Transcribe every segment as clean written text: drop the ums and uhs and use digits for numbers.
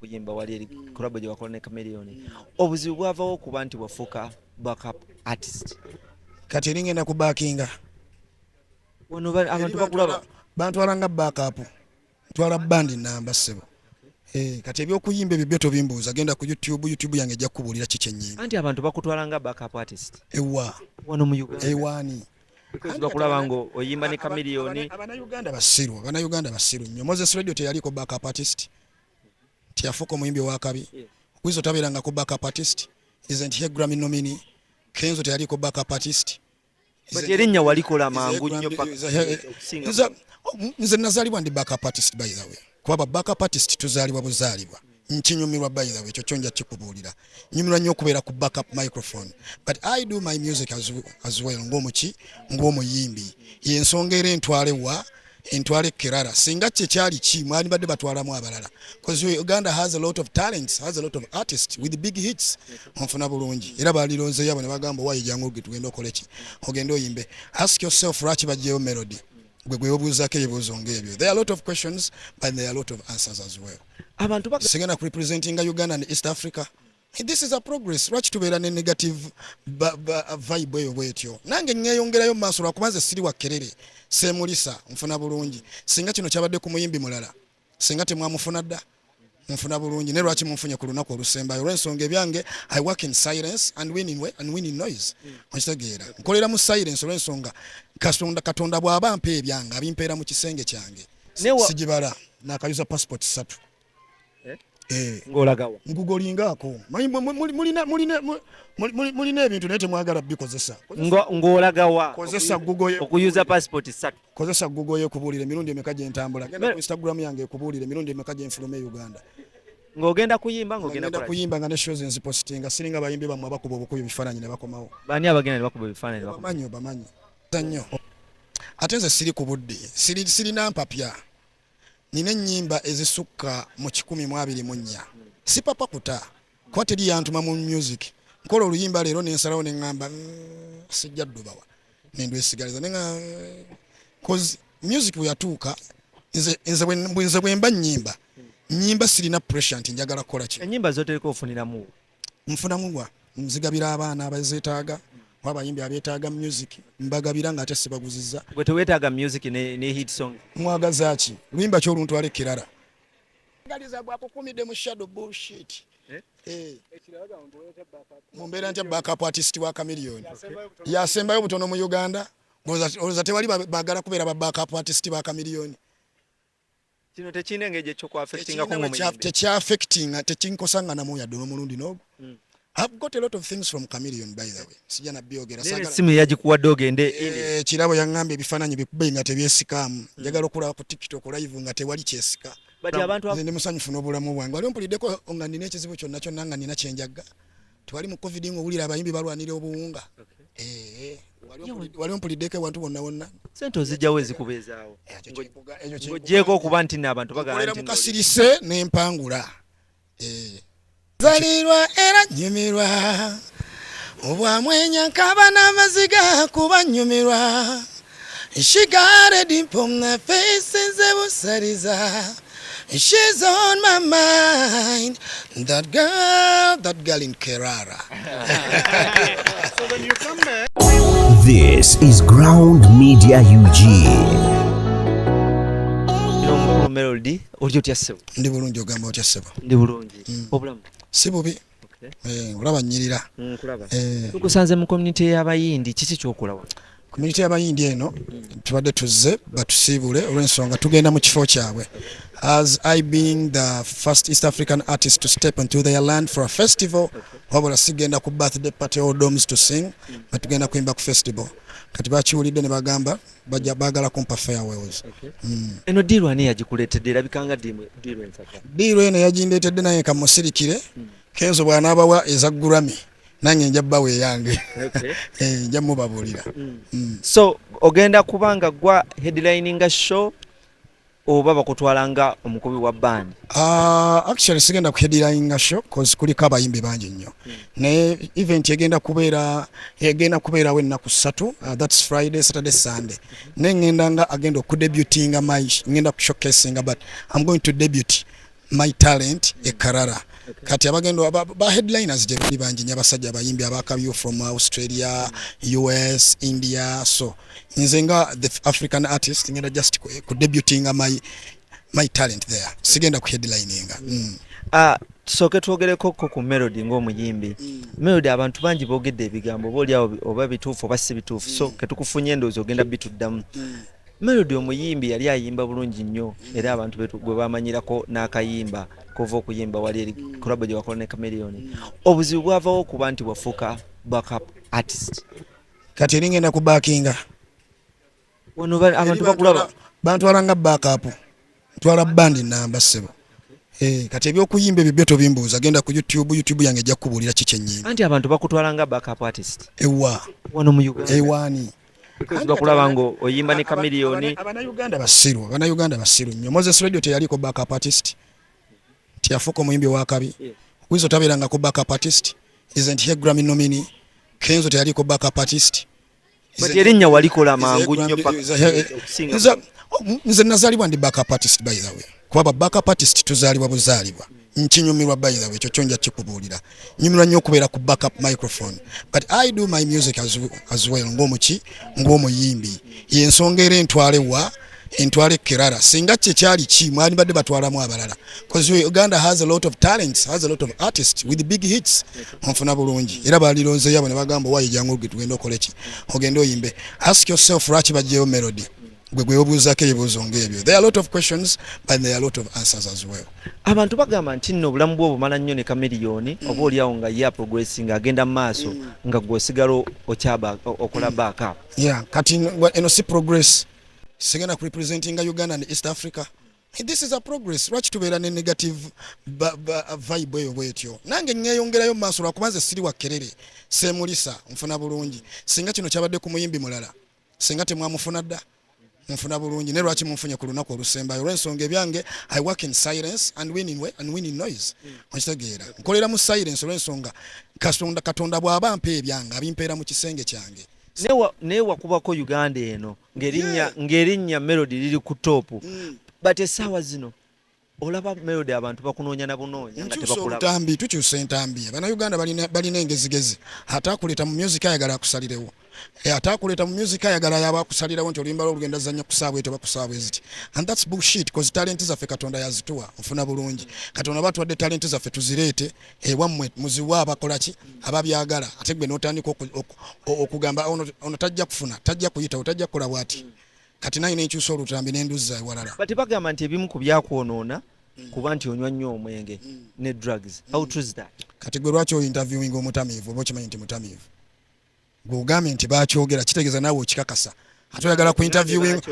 kuyimba wali eri collab gye wakola ne Chameleon. Obuzibu bwavawo kuba nti wafuuka backup artist. Kati ringenda ku backinga. Wano abantu bakulaba. Bantwala nga backup. Twala band namba sebo. Kati ebyokuyimba ebyo tobimbuuza genda ku YouTube yange ejja kubuulira kikyennyimba. Anti abantu bakutwala nga backup artist. Ewa. Wano mu Uganda. Ewani. Because bakulaba ngo oyimba ne Chameleon. Abana Uganda basiru nnyo. Moses Radio teyaliko backup artist. Tiafuko muyimbi wa kabi. Kwizo tabeeranga ku backup artist. Isn't he Grammy nominee? Kenzo teyaliko backup artist. But erinnya walikola mangu nnyo paka. Nze nazaalibwa ndi backup artist by the way. Kuba backup artist tuzaalibwa buzaalibwa. Nkinyumirwa by the way ekyo kyonja kikubuulira. Nyumirwa nnyo okubeera ku backup microphone. But I do my music as well ng'omuyimbi. Y'ensonga era entwale Kerala. Singa kye kyali ki mwali badde batwalamu abalala. Because Uganda has a lot of talents, has a lot of artists with big hits. Onfuna bulungi. Era balilonze yabo ne bagamba wayi jangu tugenda okole ki. Ogenda oyimbe. Ask yourself lwaki bajjeyo melody. Gwe obuuzako ebibuuzo ng'ebyo. There are a lot of questions but there are a lot of answers as well. Abantu bagenda representing Uganda and East Africa. This is a progress. Lwaki tubeera ne negative vibe eyo bwetyo. Nange nneeyongerayo mu maaso lwakubanze siri wa kerere. Semulisa nfuna bulungi. Singa kino kyabadde ku muyimbi mulala. Singa temwamufuna dda. Nfuna bulungi. Ne lwaki munfunye ku lunaku olusembayo. Olw'ensonga ebyange I work in silence and winning noise. Okitegeera. Nkolera mu silence olw'ensonga Katonda bw'aba mpa ebyange abimpeera mu kisenge kyange. Sigibala n'akayuza passport 3. Ngolagawa. Ngugolingako. Mulina ebintu naye temwagala bikozesa. Ngolagawa. Kozesa Google okuyuza passport 3. Kozesa Google ekubuulire emirundi emeka gye ntambula. Genda ku Instagram yange ekubuulire emirundi emeka gye nfuluma e Uganda. Ng'ogenda kuyimba ng'ogenda kuyimba nga ne shows nzipostinga siringa bayimbi bamwe abakuba obukubi bifaananyi ne bakomawo. Bani abagenda ne bakuba bifaananyi ne bakomawo. Bamanyi. Nnyo. Ate nze siri ku budde. Sirina mpapya. Nina ennyimba ezisukka mu 124. Si papa kuta. Kwa teri yantuma mu music. Nkola oluyimba leero n'ensalawo ne ngamba sijja ddubawa. Nendwesigaliza nenga cause music bweyatuuka nze bwemba nnyimba. Nnyimba sirina pressure nti njagala kukola ki. Ennyimba zotereka ofuniramu. Nfunamu wa nzigabira abaana abazeetaaga. Wabayimbi abeetaaga music mbagabira nga ate sibaguzizza. Gwe teweetaaga music ne hit song. Mwagaza ki? Luyimba ky'oluntu ale Kirala. Okwagaliza bwakukumidde mu shadow bullshit. Mumbeera ntya backup artist wa Chameleon. Yasembayo butono mu Uganda. Olowooza tewali baagala kubeera ba backup artist ba Chameleon. Kino tekinengeje ky'okwa affectinga ko mu muyimbi. Tekya-affectinga tekinkosanga namu yadde n'omulundi n'ogwo. I've got a lot of things from Chameleon by the way. Sijana byogera sagala. Simu yagikuwadde ogende ine. Kirabo yangambe ebifaananyi bikube nga tebyesikamu. Njagala okulaba ku TikTok live nga tewali kyesika. But abantu nze musanyufu n'obulamu bwange. Wali ompuliddeko nga nina ekizibu kyonna nga nina kyenjaga. Twali mu COVID ng'owulira abayimbi balwanira obuwunga. Wali ompuliddeko ewantu wonna. Sente ozijjawo ezikubeezaawo. Ng'oggyeko okuba nti n'abantu bagamba nti mukasirise n'empangula. Zalirwa era nyumirwa obwamwenya nkaba n'amaziga kuba nyumirwa she got a dimple on her face nze busaliza she's on my mind that girl in Kerala. So when you come back, this is Ground Media UG. Melody olyo tyasebo. Ndi bulungi ogamba otyasebo. Ndi bulungi. Obulamu. Si bubi. Olaba nnyirira. Nkulaba. Tukusanze mu community y'abayindi kiki kyokola wano? Community y'abayindi eno tubadde tuzze batusiibule olw'ensonga tugenda mu kifo kyabwe. As I being the first East African artist to step into their land for a festival, wabula sigenda ku birthday party or doms to sing, but tugenda kuyimba ku festival. Kati bakiwulidde ne bagamba bajja baagala kumpa farewells. Eno diirwa ani yagikuleetedde erabikanga diirwa ensaka? Diirwa eno yagindeetedde naye kamusirikire Kenzo bw'anaabawa eza Grammy nange nja bbawa eyange. Nja mubabuulira. So ogenda kubanga gwa headlininga show oba bakutwalanga omukubi wa band? Actually sigenda ku headlininga show cause kuliko abayimbi bangi nnyo. Ne event egenda kubeera ennaku 3, that's Friday, Saturday, Sunday. Ne ngenda nga agenda okudebutinga ngenda ku showcasinga but I'm going to debut my talent ekarara kati abagendo ba headliners je bali bangi nya basajja bayimbi abakabyo from Australia, US, India. So nzenga the African artist ngenda just ku debuting my talent there sigenda ku headlininga. Tusoke twogereko ku Melody ng'omuyimbi. Melody abantu bangi boogedde ebigambo boli awo oba bituufu oba si bituufu, so ketukufunye endowooza ogenda bituddamu. Melody omuyimbi yali ayimba bulungi nnyo era abantu betu gwe bamanyirako n'akayimba kova okuyimba wali eri kolabo gye wakola ne Chameleon. Obuzibu bwavawo okuba nti wafuuka backup artist. Kati eringenda ku backinga wano abantu bakulaba bantwala nga backup twala bandi namba sebo. Kati ebyokuyimba ebyo byeto bimbuuza genda ku YouTube yange ejja kubuulira kikyennyimba. Anti abantu bakutwala nga backup artist. Ewa wano mu Uganda. Ewani bakulaba ngo oyimba ne Chameleon. Abana Uganda basiru nnyo. Moses Radio teyaliko backup artist. Tiyafuko muyimbi wa kabi. Kwizo taberanga ko backup artist. Isn't he Grammy nominee? Kenzo teyaliko backup artist. But erinnya walikola mangu nnyo nze nazalibwa ndi backup artist by the way. Kuba backup artist tuzalibwa buzalibwa. Nkinyumirwa by the way ekyo kyonja kikubuulira. Nyumirwa nnyo okubeera ku backup microphone. But I do my music as well ng'omuyimbi. Yensonga era entwale kerara. Singa kye kyali ki mwali badde batwalamu abalala. Because Uganda has a lot of talents, has a lot of artists with big hits. Onfuna bulungi. Era balilonze yabo ne bagamba wayi jangu tugenda okola ki. Ogenda oyimbe. Ask yourself lwaki bajjeyo Melody. Gwe obuuzako ebibuuzo ng'ebyo. There are a lot of questions but there are a lot of answers as well. Abantu bagamba nti nno obulamu bwo bumala nnyo ne Chameleon oba oli awo nga ya progressing agenda maaso nga gwosigalo okyaba okola backup. Yeah, kati eno si progress. Sigenda ku representing Uganda and East Africa. This is a progress. Lwaki tubeera ne negative vibe eyo bwetyo. Nange nneeyongerayo maaso lwakubanze siri wa kerere. Semulisa nfuna bulungi. Singa kino kyabadde ku muyimbi mulala. Singa temwamufuna dda. Mfuna bulungi ne lwaki munfunye ku lunaku olusembayo olw'ensonga ebyange I work in silence and winning noise. Okitegeera nkolera mu silence olw'ensonga Katonda bw'aba mpa ebyange abimpeera mu kisenge kyange. Ne wakubako Uganda eno ng'erinnya Melody liri ku topu. But essaawa zino olaba Melody abantu bakunoonya na bunoonya nga tebakulaba. Tukyusa entambi. Bannayuganda balina engezigezi. Ataakuleeta mu music ayagala akusalirewo. Ataakuleeta mu music ayagala yaba akusalirawo nti oluyimba lw'olugenda zanya kusaabwe teba kusaabwe ziti. And that's bullshit because talent zaffe Katonda yazituwa nfuna bulungi. Katonda batwadde talent zaffe tuzireete ewammwe muziwa abakola ki ababyagala ate gwe n'otandika okugamba ono tajja kufuna tajja kuyita otajja kukola bwati. Kati nayo n'enkyusa olutambi n'enduza ewalala. But bagamba nti ebimu ku byakwonoona kuba nti onywa nnyo omwenge ne drugs. How true is that? Kati gwe lwaki interviewing omutamiivu oba okimanyi nti mutamiivu? Gw'ogambye nti baakyogera kitegeeza naawe okikakasa. Ate oyagala ku interviewing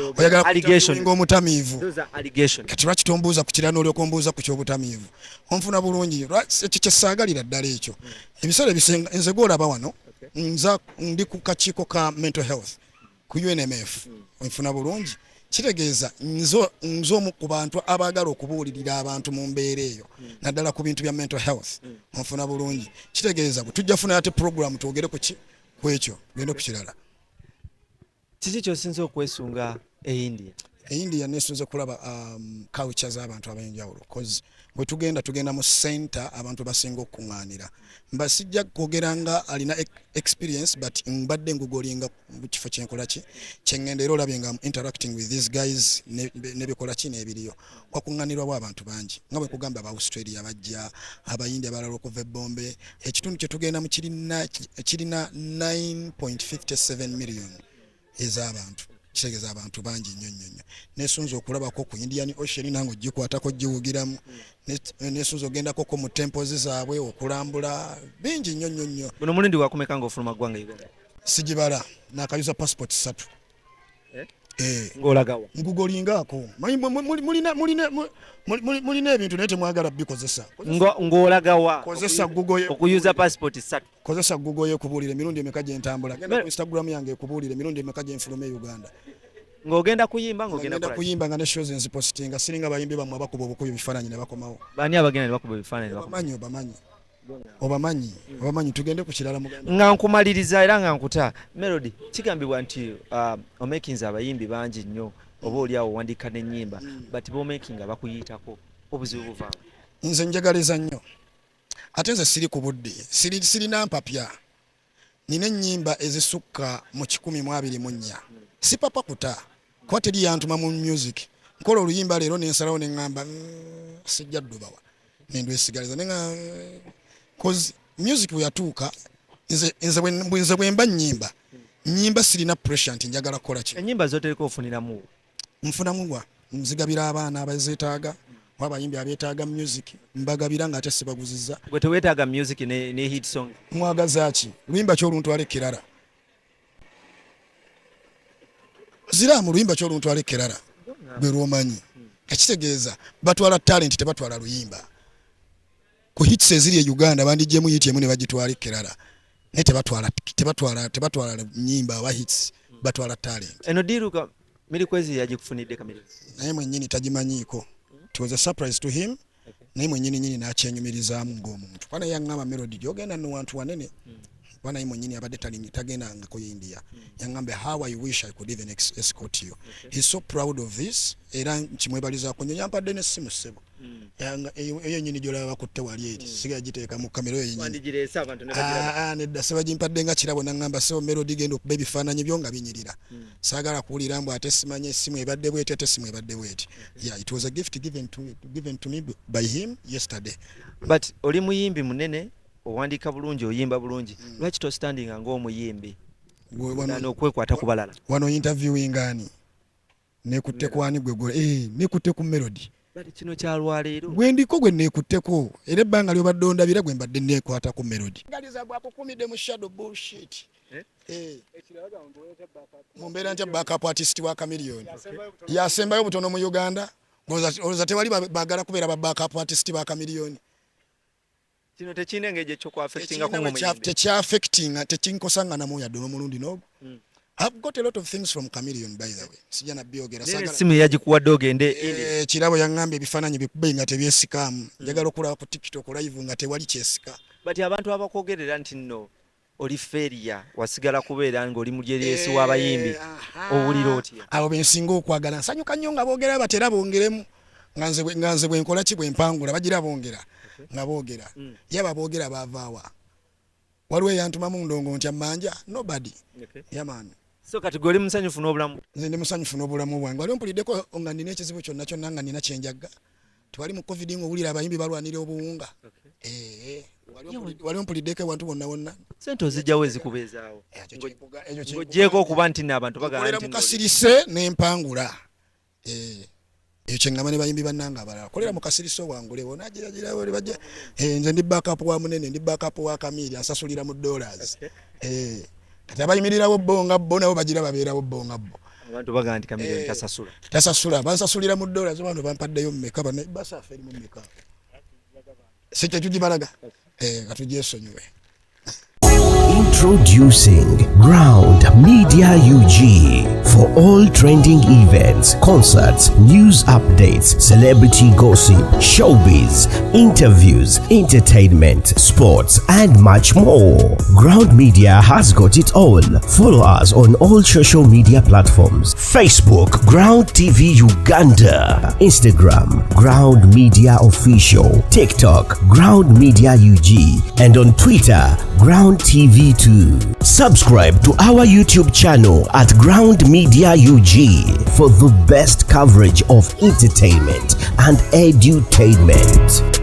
omutamiivu. Kati lwaki tombuuza ku kirala n'olyoka ombuuza ku ky'obutamiivu? Onfuna bulungi. Ekyo kye saagalira ddala ekyo. Ebiseera ebisinga nze gw'olaba wano nza ndi ku kakiiko ka mental health ku UNMF. Onfuna bulungi. Kitegeeza nze omu ku bantu abaagala okubuulirira abantu mu mbeera eyo naddala ku bintu bya mental health. Onfuna bulungi. Kitegeeza bwe tujja funa ate program twogere ku ki kwekyo genda ku kirala. Kiki ky'osinze okwesunga India? India nesunze kulaba culture z'abantu ab'enjawulo cause bwe tugenda mu center abantu basinga okuŋŋaanira. Mbasijja kwogeranga alina experience but mbadde ngugolinga mu kifo kyenkola ki kyengenda era olabye nga interacting with these guys nebikola ki n'ebiriyo kwakuŋŋaanirwa abantu bangi nga bwe kugamba aba Australia bajja abayindi abalala okuva ebbombe ekitundu kye tugendamu kirina 9.57 million ez'abantu. Kitegeeza abantu bangi nnyo. Nesunze okulabako ku Indian Ocean nange ogikwatako giwugiramu. Nesunze ogendako mu temples zaabwe okulambula bingi nnyo. Buno mulindi wakumeka ng'ofuluma ggwanga Uganda? Sigibala nakayuza passport 3. Ng'olagawa? Ngugolingaako. Mulina ebintu naye temwagala bikozesa. Ng'olagawa? Kozesa Google. Okuyuza passport 3. Kozesa Google ekubuulire emirundi emeka gye ntambula. Genda ku Instagram yange ekubuulire emirundi emeka gye nfuluma e Uganda. Ng'ogenda kuyimba ng'ogenda kuyimba nga ne shows nzipostinga siringa bayimbi bamwe abakuba obukubi bifaananyi ne bakomawo. Baani abagenda ne bakuba ebifaananyi ne bakomawo? Obamanyi tugende ku kirala muganda. Nga nkumaliriza era nga nkuta Melody kigambibwa nti omakinze abayimbi bangi nnyo oba oli awo wandika n'ennyimba but bomakinga bakuyitako obuzibu buva nze njagaliza nnyo ate nze siri ku budde sirina mpapya nina ennyimba ezisukka mu 124 si papa kuta kuba teri yantuma mu music nkola oluyimba leero nensalawo neŋŋamba sijja ddubawa nendwesigaliza cause music bwe yatuuka nze bwe mba nnyimba sirina pressure nti njagala kukola ki ennyimba zotereka ofuniramu nfunamuwa nzigabira abaana abazeetaaga abayimbi abeetaaga music mbagabira nga ate sibaguzizza gwe teweetaaga music ne hit song mwagaza ki luyimba ky'oluntu alekkerara ziraamu luyimba ky'oluntu alekkerara bwe lwomanyi ekitegeeza batwala talent tebatwala luyimba ku hits eziri e Uganda bandigyemu hit emu ne bagitwala ekkerara naye tebatwala nnyimba aba hits batwala talent eno diruka Milikwezi yagikufunidde Kamere naye mwennyini tagimanyiiko. It was a surprise to him. Naye mwennyini n'akyenyumirizaamu ng'omuntu pana yaŋŋamba Melody gy'ogenda no wantu wanene pana mwennyini abadde tagendangako India yaŋŋambe how I wish I could even escort you. He's so proud of this era nkimwebalizaako nnyo yampadde n'essimu ssebo eyo nnyini gy'olaba bakutte wali eri siga giteeka mu kamera eyo nedda seba gimpadde nga kirabo naŋŋamba sebo Melody genda okuba ebifaananyi byo nga binyirira saagala kuwulira mbu ate simanyi essimu ebadde bweti ate essimu ebadde bweti. Yeah, it was a gift given to me by him yesterday. But oli muyimbi munene owandiika bulungi oyimba bulungi lwaki tostandinga ng'omuyimbi n'okwekwata ku balala wano interviewing ani nekutte kwani gwe nekutte ku Melody bali kino kyalwaleero gwe ndiko gwe nekutteko era ebbanga lyobadde ondabira gwe mbadde nekwata ku Melody ngaliza bwakukumidde mu shadow bullshit mumbeera ntya backup artist wa Chameleon yasembayo butono mu Uganda olowooza tewali baagala kubeera ba backup artist ba Chameleon. Kino tekine ngeje kyo kwa affectinga ko ngomuyimbi tekya affectinga tekinkosanga na moya dono mulundi nogo. I've got a lot of things from Chameleon by the way. Sija na biogera sagala simu yagikuwadde ogende ile kirabo yangambe ebifananyi bikube nga tebyesikamu njagala okulaba ku TikTok live nga tewali kyesika. But abantu abakwogerera nti nno oli feria wasigala kubeera ng'oli mulyeryeesi w'abayimbi owulira otya abo bensinga okwagala nsanyuka nnyo nga boogera batera bongeremu nganze bwe nkola ki bwe mpangula bagira bongera nga boogera yaba boogera baavaawa waliwo eyantuma mu ndongo nti amanja nobody yaman so kati goli musanyufu n'obulamu nze ndi musanyufu n'obulamu bwange waliwo mpuliddeko nga nina ekizibu kyonna nga nina kyenjagga twali mu covid ng'owulira abayimbi balwanira obuwunga waliwo mpuliddeko ewantu bonna sente ozijjawo ezikubeezaawo ng'oggyeko okuba nti n'abantu bagala nti mukasirise n'empangula ekyo kyengamba ne bayimbi bannanga abalala kolera mu kasirise wangule bonagira oli bajja nze ndi backup wa munene ndi backup wa Chameleon asasulira mu dollars kati abayimirirawo bo nga bo nabo bagira babeerawo bo nga bo abantu bagala nti Chameleon tasasula bansasulira mu dollars abantu bampaddeyo mu meka bana basafa eri mu meka sente tugibalaga katugyesonyiwe. Introducing Ground Media UG for all trending events, concerts, news updates, celebrity gossip, showbiz, interviews, entertainment, sports, and much more. Ground Media has got it all. Follow us on all social media platforms: Facebook, Ground TV Uganda; Instagram, Ground Media Official; TikTok, Ground Media UG; and on Twitter, Ground TV2. Subscribe to our YouTube channel at Ground Media UG for the best coverage of entertainment and edutainment.